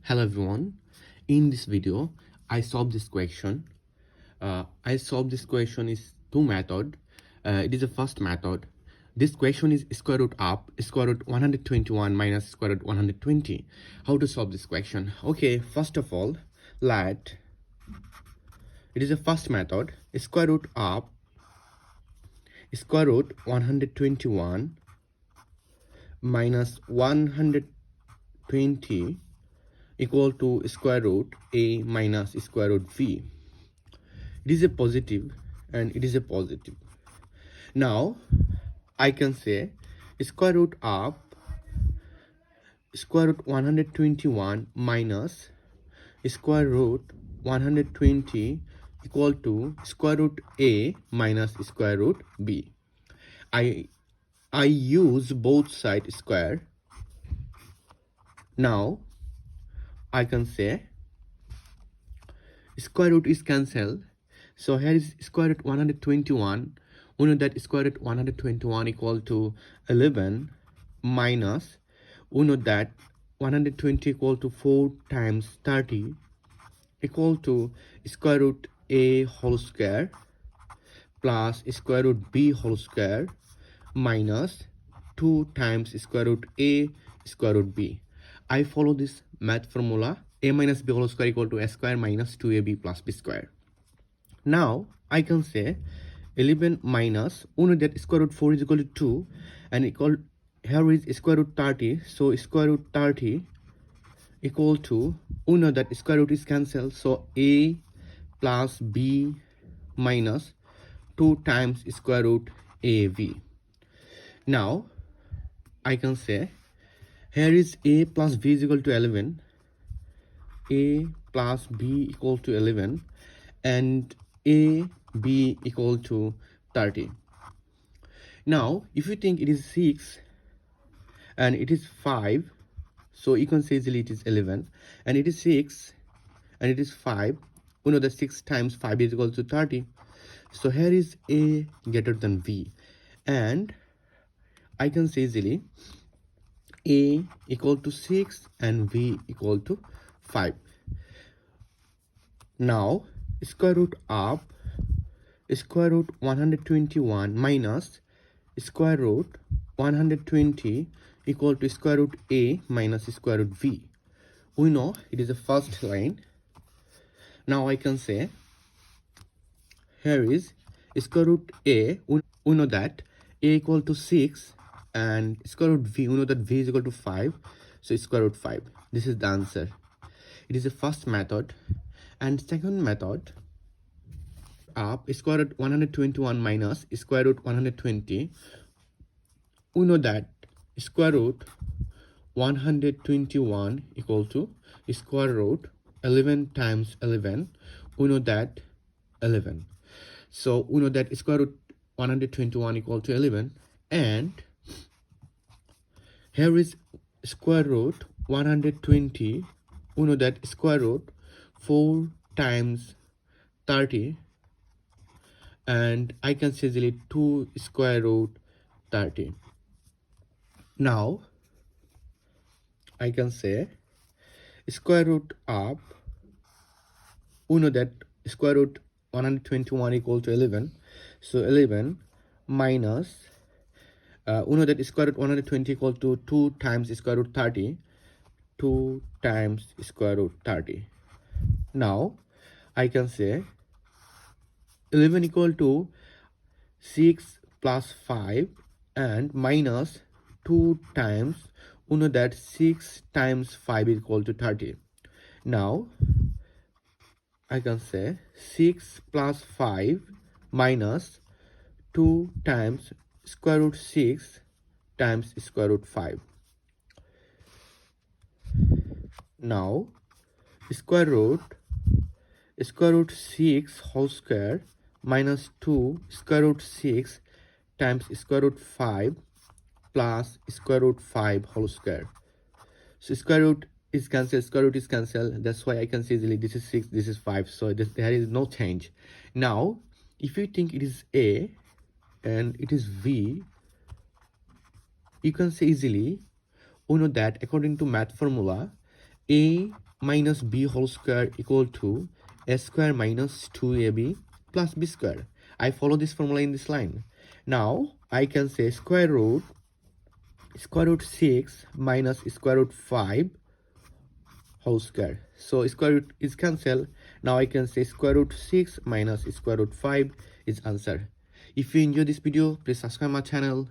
Hello everyone. In this video, I solved this question. I solved this question is two method. It is the first method. This question is square root up, square root 121 minus square root 120. How to solve this question? Okay, first of all, let it is the first method. Square root up, square root 121 minus 120 equal to square root a minus square root v. It is a positive and it is a positive. Now I can say square root of square root 121 minus square root 120 equal to square root a minus square root b. I use both side square. Now I can say square root is cancelled. So here is square root 121. We know that square root 121 equal to 11 minus, we know that 120 equal to 4 times 30 equal to square root a whole square plus square root b whole square minus 2 times square root a square root b. I follow this math formula. A minus b whole square equal to a square minus 2ab plus b square. Now I can say 11 minus, we know that square root 4 is equal to 2 and equal here is square root 30. So square root 30 equal to, we know that square root is cancelled. So a plus b minus 2 times square root av. Now I can say here is a plus b is equal to 11. A plus b equal to 11 and a b equal to 30. Now if you think it is 6 and it is 5, so you can say easily it is 11 and it is 6 and it is 5. We know that 6 times 5 is equal to 30. So here is a greater than b and I can say easily a equal to 6 and b equal to 5. Now square root of square root 121 minus square root 120 equal to square root a minus square root v. We know it is the first line. Now I can say here is square root a. We know that a equal to 6 and square root v, we know that v is equal to 5. So square root 5. This is the answer. It is the first method. And second method of square root 121 minus square root 120. We know that square root 121 equal to square root 11 times 11. We know that 11. So we know that square root 121 equal to 11 and here is square root 120. We know that square root 4 times 30 and I can say easily 2 square root 30. Now I can say square root of, we know that square root 121 equal to 11. So 11 minus, we know that square root 120 equal to 2 times square root 30. 2 times square root 30. Now I can say 11 equal to 6 plus 5 and minus 2 times, we know that 6 times 5 is equal to 30. Now I can say 6 plus 5 minus 2 times square root 6 times square root 5. Now square root 6 whole square minus 2 square root 6 times square root 5 plus square root 5 whole square. So square root is cancelled, square root is cancelled. That's why I can say easily this is 6, this is 5. So there is no change. Now if you think it is a and it is v, you can say easily, we know that according to math formula, a minus b whole square equal to a square minus 2ab plus b square. I follow this formula in this line. Now I can say square root 6 minus square root 5 whole square. So square root is cancelled. Now I can say square root 6 minus square root 5 is answer. If you enjoy this video, please subscribe my channel.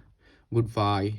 Goodbye.